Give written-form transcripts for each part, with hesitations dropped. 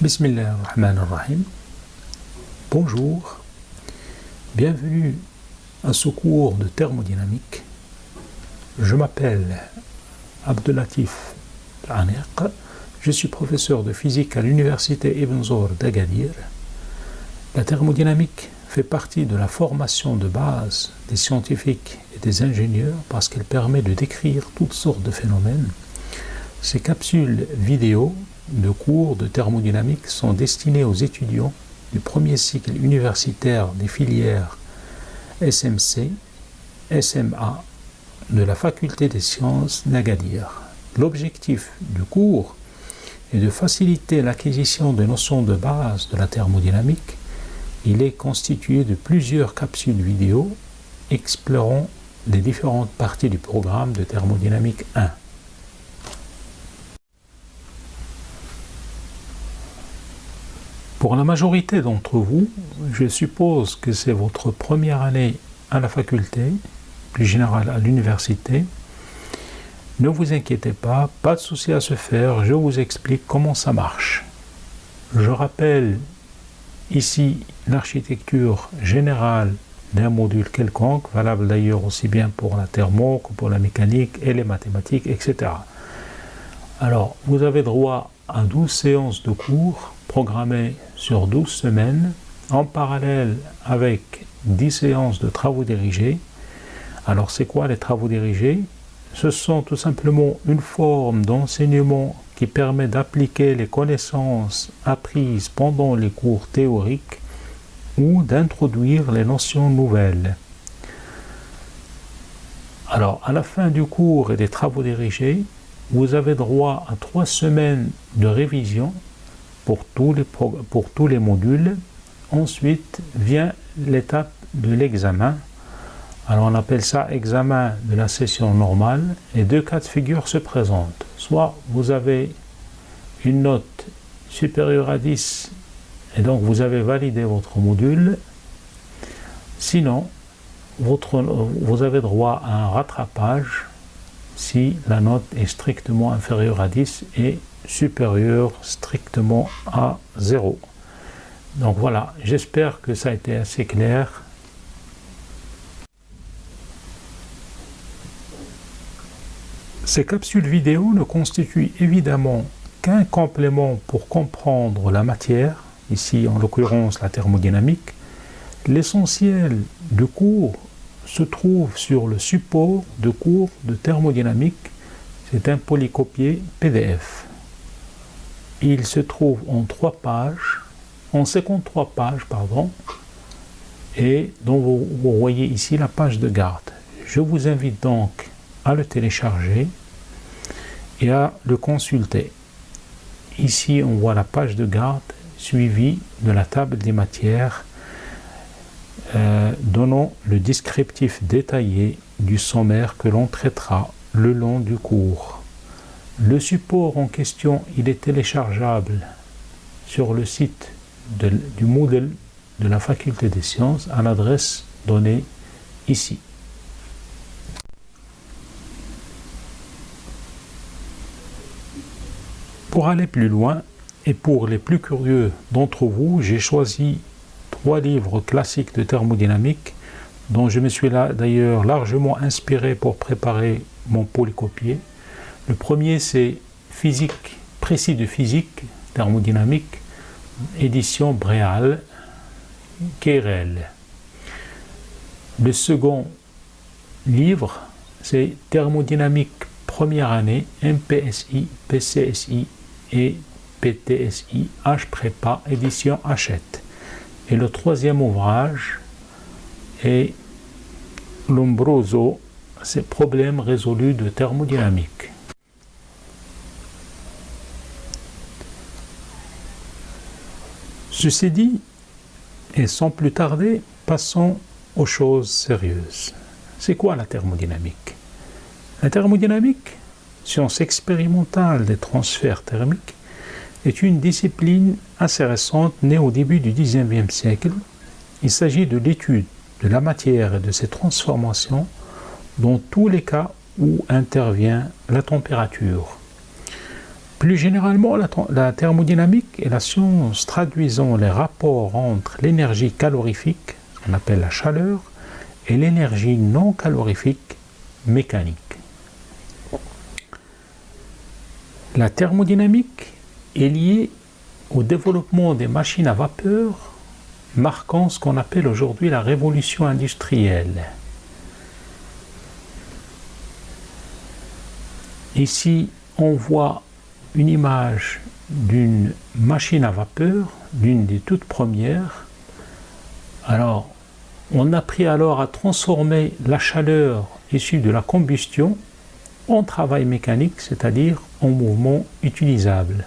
Bismillahirrahmanirrahim. Bonjour, bienvenue à ce cours de thermodynamique. Je m'appelle Abdelatif Aneq, je suis professeur de physique à l'université Ibn Zohr d'Agadir. La thermodynamique fait partie de la formation de base des scientifiques et des ingénieurs parce qu'elle permet de décrire toutes sortes de phénomènes. Ces capsules vidéo de cours de thermodynamique sont destinées aux étudiants du premier cycle universitaire des filières SMC, SMA de la faculté des sciences d'Agadir. L'objectif du cours est de faciliter l'acquisition des notions de base de la thermodynamique. Il est constitué de plusieurs capsules vidéo explorant les différentes parties du programme de thermodynamique 1. Pour la majorité d'entre vous, je suppose que c'est votre première année à la faculté, plus général à l'université. Ne vous inquiétez pas, pas de souci à se faire, je vous explique comment ça marche. Je rappelle ici l'architecture générale d'un module quelconque, valable d'ailleurs aussi bien pour la thermo que pour la mécanique et les mathématiques, etc. Alors, vous avez droit à 12 séances de cours programmées sur 12 semaines, en parallèle avec 10 séances de travaux dirigés. Alors, c'est quoi les travaux dirigés? Ce sont tout simplement une forme d'enseignement qui permet d'appliquer les connaissances apprises pendant les cours théoriques ou d'introduire les notions nouvelles. Alors, à la fin du cours et des travaux dirigés, vous avez droit à 3 semaines de révision pour tous les modules. Ensuite vient l'étape de l'examen. Alors on appelle ça examen de la session normale et 2 cas de figure se présentent. Soit vous avez une note supérieure à 10 et donc vous avez validé votre module. Sinon, vous avez droit à un rattrapage si la note est strictement inférieure à 10 et supérieure strictement à 0. Donc voilà, j'espère que ça a été assez clair. Ces capsules vidéo ne constituent évidemment qu'un complément pour comprendre la matière, ici en l'occurrence la thermodynamique. L'essentiel du cours se trouve sur le support de cours de thermodynamique. C'est un polycopié PDF. Il se trouve en 53 pages, et dont vous voyez ici la page de garde. Je vous invite donc à le télécharger et à le consulter. Ici, on voit la page de garde suivie de la table des matières donnant le descriptif détaillé du sommaire que l'on traitera le long du cours. Le support en question, il est téléchargeable sur le site du Moodle de la faculté des sciences à l'adresse donnée ici. Pour aller plus loin et pour les plus curieux d'entre vous, j'ai choisi 3 livres classiques de thermodynamique dont je me suis d'ailleurs largement inspiré pour préparer mon polycopié. Le premier, c'est Physique, précis de physique thermodynamique, édition Bréal, Querelle. Le second livre, c'est Thermodynamique première année, MPSI, PCSI et PTSI, H Prépa, édition Hachette. Et le troisième ouvrage est Lombroso, c'est Problèmes résolus de thermodynamique. Ceci dit, et sans plus tarder, passons aux choses sérieuses. C'est quoi la thermodynamique? La thermodynamique, science expérimentale des transferts thermiques, est une discipline assez récente née au début du XIXe siècle. Il s'agit de l'étude de la matière et de ses transformations dans tous les cas où intervient la température. Plus généralement, la thermodynamique est la science traduisant les rapports entre l'énergie calorifique, qu'on appelle la chaleur, et l'énergie non calorifique, mécanique. La thermodynamique est liée au développement des machines à vapeur, marquant ce qu'on appelle aujourd'hui la révolution industrielle. Ici, on voit une image d'une machine à vapeur, l'une des toutes premières. Alors, on a appris alors à transformer la chaleur issue de la combustion en travail mécanique, c'est-à-dire en mouvement utilisable.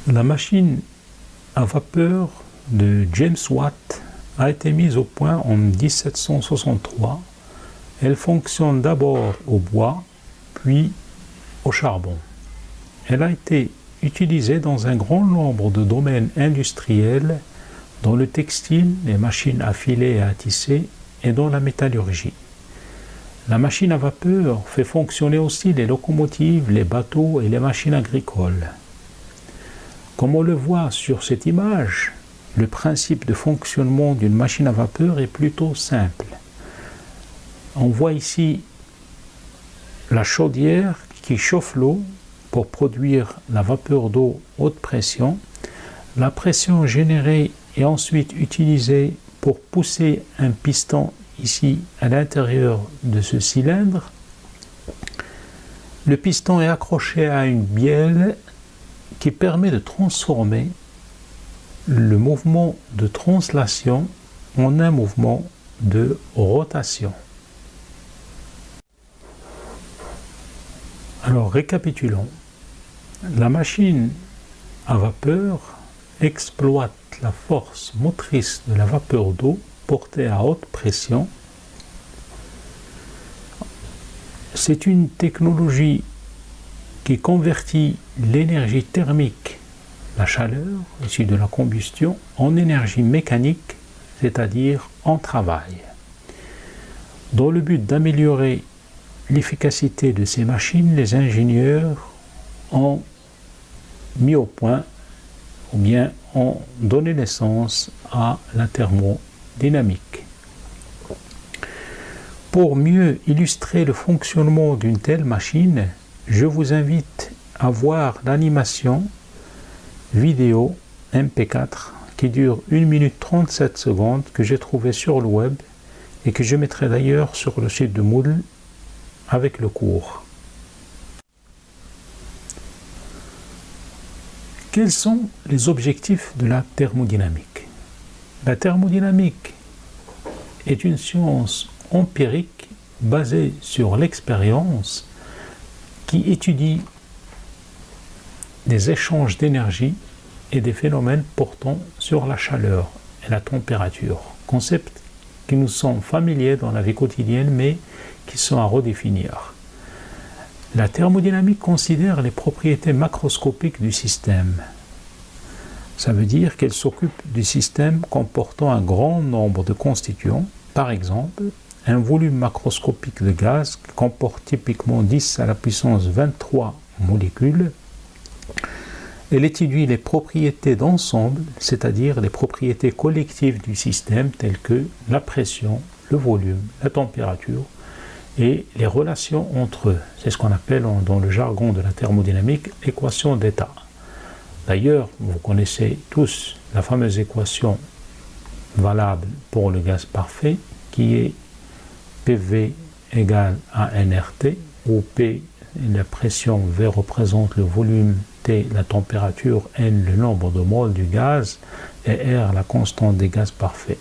La machine à vapeur de James Watt a été mise au point en 1763. Elle fonctionne d'abord au bois, puis au charbon. Elle a été utilisée dans un grand nombre de domaines industriels, dans le textile, les machines à filer et à tisser, et dans la métallurgie. La machine à vapeur fait fonctionner aussi les locomotives, les bateaux et les machines agricoles. Comme on le voit sur cette image, le principe de fonctionnement d'une machine à vapeur est plutôt simple. On voit ici la chaudière qui chauffe l'eau pour produire la vapeur d'eau haute pression. La pression générée est ensuite utilisée pour pousser un piston ici à l'intérieur de ce cylindre. Le piston est accroché à une bielle qui permet de transformer le mouvement de translation en un mouvement de rotation. Alors récapitulons. La machine à vapeur exploite la force motrice de la vapeur d'eau portée à haute pression. C'est une technologie qui convertit l'énergie thermique, la chaleur issue de la combustion, en énergie mécanique, c'est-à-dire en travail. Dans le but d'améliorer l'efficacité de ces machines, les ingénieurs ont mis au point ou bien ont donné naissance à la thermodynamique. Pour mieux illustrer le fonctionnement d'une telle machine, je vous invite à voir l'animation vidéo MP4 qui dure 1 minute 37 secondes que j'ai trouvée sur le web et que je mettrai d'ailleurs sur le site de Moodle avec le cours. Quels sont les objectifs de la thermodynamique? La thermodynamique est une science empirique basée sur l'expérience qui étudie des échanges d'énergie et des phénomènes portant sur la chaleur et la température, concepts qui nous sont familiers dans la vie quotidienne mais qui sont à redéfinir. La thermodynamique considère les propriétés macroscopiques du système. Ça veut dire qu'elle s'occupe du système comportant un grand nombre de constituants, par exemple, un volume macroscopique de gaz qui comporte typiquement 10 à la puissance 23 molécules. Elle étudie les propriétés d'ensemble, c'est-à-dire les propriétés collectives du système telles que la pression, le volume, la température et les relations entre eux. C'est ce qu'on appelle dans le jargon de la thermodynamique l'équation d'état. D'ailleurs, vous connaissez tous la fameuse équation valable pour le gaz parfait qui est PV égale à nRT, où P la pression, V représente le volume, T la température, N le nombre de moles du gaz et R la constante des gaz parfaits.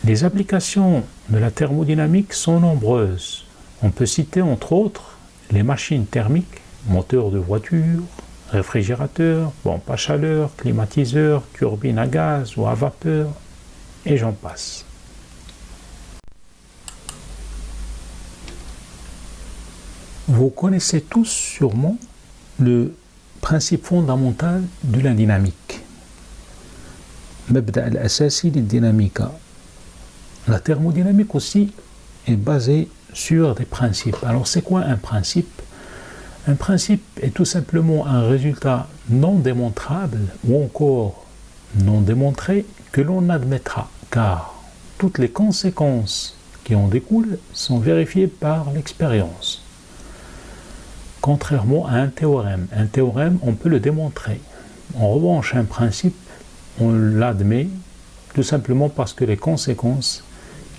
Les applications de la thermodynamique sont nombreuses. On peut citer entre autres les machines thermiques, moteurs de voitures, réfrigérateurs, pompes à chaleur, climatiseurs, turbines à gaz ou à vapeur, et j'en passe. Vous connaissez tous sûrement le principe fondamental de la dynamique. مبدأ الأساسي للديناميكا. La thermodynamique aussi est basé sur des principes. Alors c'est quoi un principe? Un principe est tout simplement un résultat non démontrable ou encore non démontré que l'on admettra, car toutes les conséquences qui en découlent sont vérifiées par l'expérience. Contrairement à un théorème. Un théorème, on peut le démontrer. En revanche, un principe, on l'admet tout simplement parce que les conséquences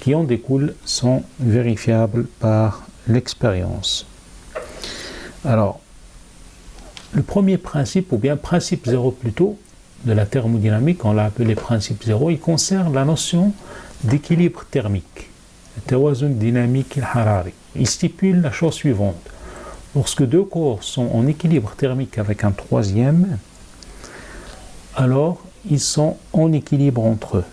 qui en découlent sont vérifiables par l'expérience. Alors, le premier principe, ou bien principe zéro plutôt, de la thermodynamique, on l'a appelé principe zéro, il concerne la notion d'équilibre thermique. Tawazun dynamique al-harari. Il stipule la chose suivante. Lorsque deux corps sont en équilibre thermique avec un troisième, alors ils sont en équilibre entre eux.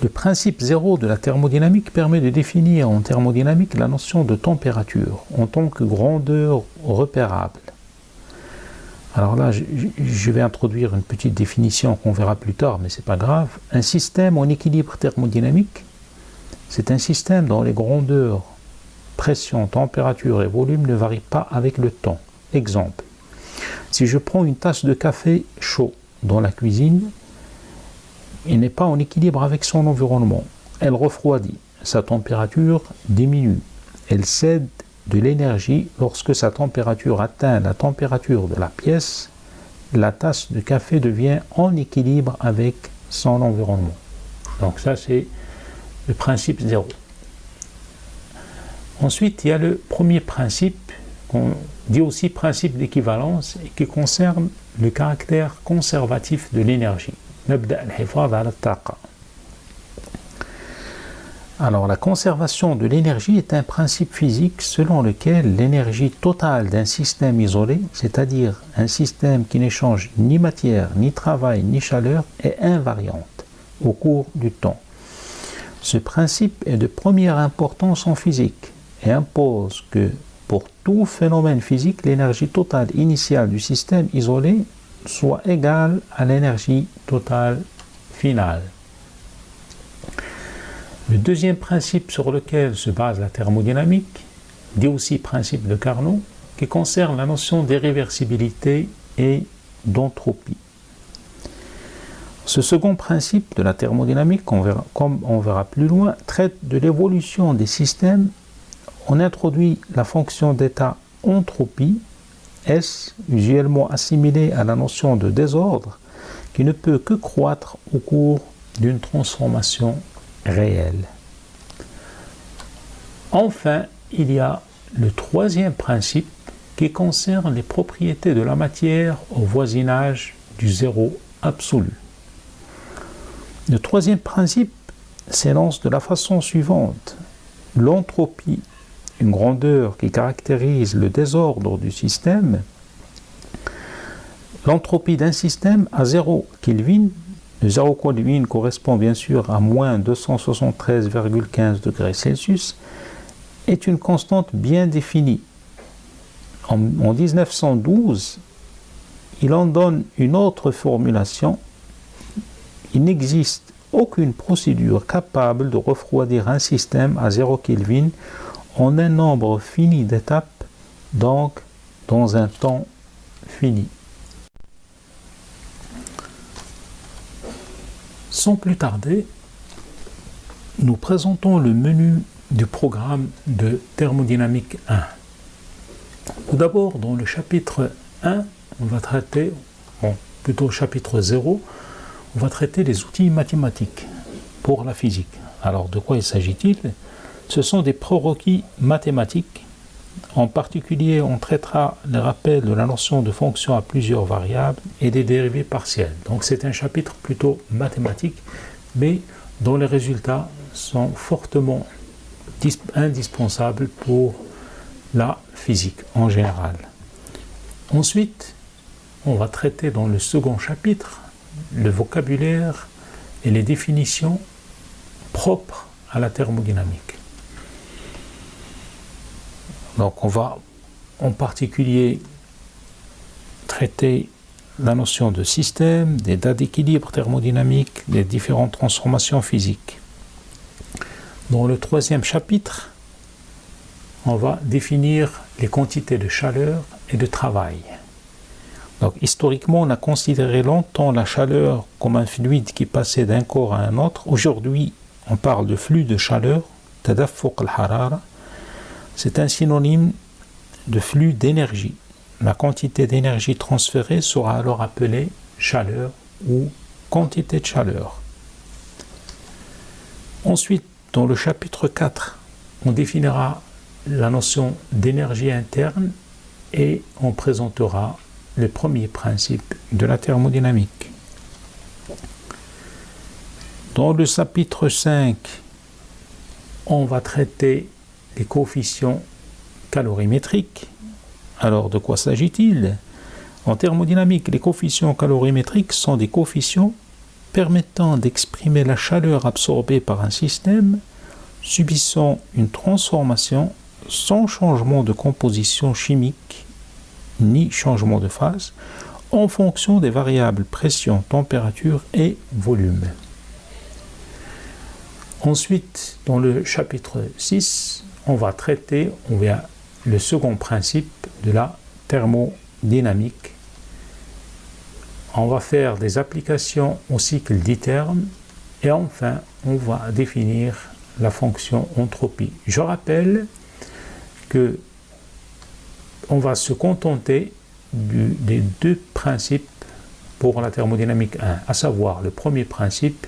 Le principe zéro de la thermodynamique permet de définir en thermodynamique la notion de température en tant que grandeur repérable. Alors là, je vais introduire une petite définition qu'on verra plus tard, mais ce n'est pas grave. Un système en équilibre thermodynamique, c'est un système dont les grandeurs, pression, température et volume ne varient pas avec le temps. Exemple, si je prends une tasse de café chaud dans la cuisine, il n'est pas en équilibre avec son environnement. Elle refroidit, sa température diminue. Elle cède de l'énergie lorsque sa température atteint la température de la pièce. La tasse de café devient en équilibre avec son environnement. Donc ça, c'est le principe zéro. Ensuite, il y a le premier principe, qu'on dit aussi principe d'équivalence, et qui concerne le caractère conservatif de l'énergie. Alors, la conservation de l'énergie est un principe physique selon lequel l'énergie totale d'un système isolé, c'est-à-dire un système qui n'échange ni matière, ni travail, ni chaleur, est invariante au cours du temps. Ce principe est de première importance en physique et impose que pour tout phénomène physique, l'énergie totale initiale du système isolé soit égale à l'énergie totale finale. Le deuxième principe sur lequel se base la thermodynamique, dit aussi principe de Carnot, qui concerne la notion d'irréversibilité et d'entropie. Ce second principe de la thermodynamique, comme on verra plus loin, traite de l'évolution des systèmes. On introduit la fonction d'état entropie, S, usuellement assimilée à la notion de désordre, qui ne peut que croître au cours d'une transformation réelle. Enfin, il y a le troisième principe qui concerne les propriétés de la matière au voisinage du zéro absolu. Le troisième principe s'énonce de la façon suivante. L'entropie, une grandeur qui caractérise le désordre du système, l'entropie d'un système à 0 Kelvin, le 0 Kelvin correspond bien sûr à moins 273,15 degrés Celsius, est une constante bien définie. En 1912, il en donne une autre formulation. Il n'existe aucune procédure capable de refroidir un système à 0 Kelvin en un nombre fini d'étapes, donc dans un temps fini. Sans plus tarder, nous présentons le menu du programme de thermodynamique 1. Tout d'abord, dans le chapitre 1, on va traiter, plutôt chapitre 0, on va traiter les outils mathématiques pour la physique. Alors, de quoi il s'agit-il? Ce sont des prérequis mathématiques. En particulier, on traitera les rappels de la notion de fonction à plusieurs variables et des dérivées partielles. Donc, c'est un chapitre plutôt mathématique, mais dont les résultats sont fortement indispensables pour la physique en général. Ensuite, on va traiter dans le second chapitre le vocabulaire et les définitions propres à la thermodynamique. Donc on va en particulier traiter la notion de système, des dates d'équilibre thermodynamique, des différentes transformations physiques. Dans le troisième chapitre, on va définir les quantités de chaleur et de travail. Donc, historiquement, on a considéré longtemps la chaleur comme un fluide qui passait d'un corps à un autre. Aujourd'hui, on parle de flux de chaleur, tadaffuq al-harara. C'est un synonyme de flux d'énergie. La quantité d'énergie transférée sera alors appelée chaleur ou quantité de chaleur. Ensuite, dans le chapitre 4, on définira la notion d'énergie interne et on présentera le premier principe de la thermodynamique. Dans le chapitre 5, on va traiter les coefficients calorimétriques. Alors, de quoi s'agit-il? En thermodynamique, les coefficients calorimétriques sont des coefficients permettant d'exprimer la chaleur absorbée par un système subissant une transformation sans changement de composition chimique ni changement de phase en fonction des variables pression, température et volume. Ensuite, dans le chapitre 6, on va traiter le second principe de la thermodynamique. On va faire des applications au cycle d'iterme et enfin, on va définir la fonction entropie. Je rappelle que on va se contenter des deux principes pour la thermodynamique 1, à savoir le premier principe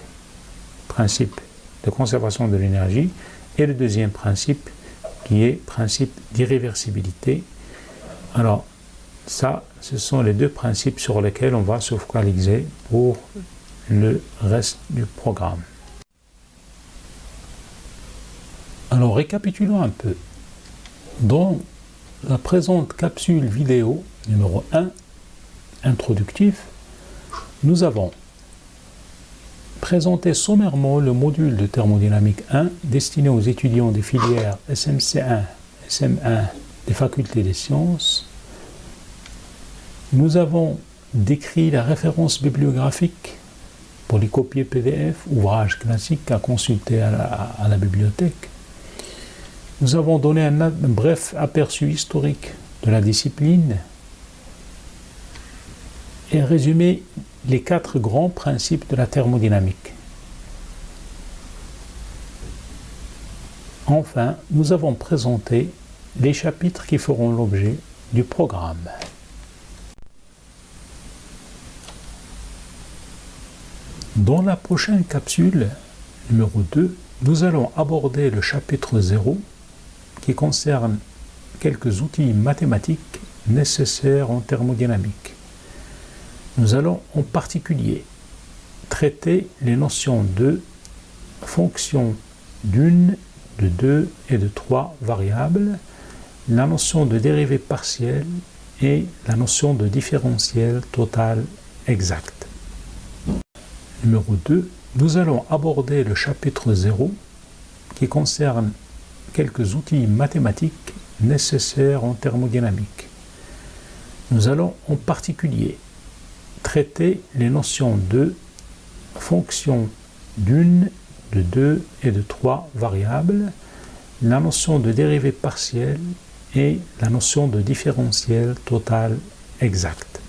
de conservation de l'énergie, et le deuxième principe qui est principe d'irréversibilité. Alors, ça, ce sont les deux principes sur lesquels on va se focaliser pour le reste du programme. Alors, récapitulons un peu. Dans la présente capsule vidéo numéro 1, introductif, nous avons présenté sommairement le module de thermodynamique 1 destiné aux étudiants des filières SMC1, SM1 des facultés des sciences. Nous avons décrit la référence bibliographique pour les copier PDF, ouvrages classiques à consulter à la bibliothèque. Nous avons donné un bref aperçu historique de la discipline et résumé les 4 grands principes de la thermodynamique. Enfin, nous avons présenté les chapitres qui feront l'objet du programme. Dans la prochaine capsule, numéro 2, nous allons aborder le chapitre 0 qui concerne quelques outils mathématiques nécessaires en thermodynamique. Nous allons en particulier traiter les notions de fonction d'une, de 2 et de 3 variables, la notion de dérivée partielle et la notion de différentiel total exact. Numéro 2, nous allons aborder le chapitre 0 qui concerne quelques outils mathématiques nécessaires en thermodynamique. Nous allons en particulier traiter les notions de fonction d'une, de 2 et de 3 variables, la notion de dérivée partielle et la notion de différentiel total exact.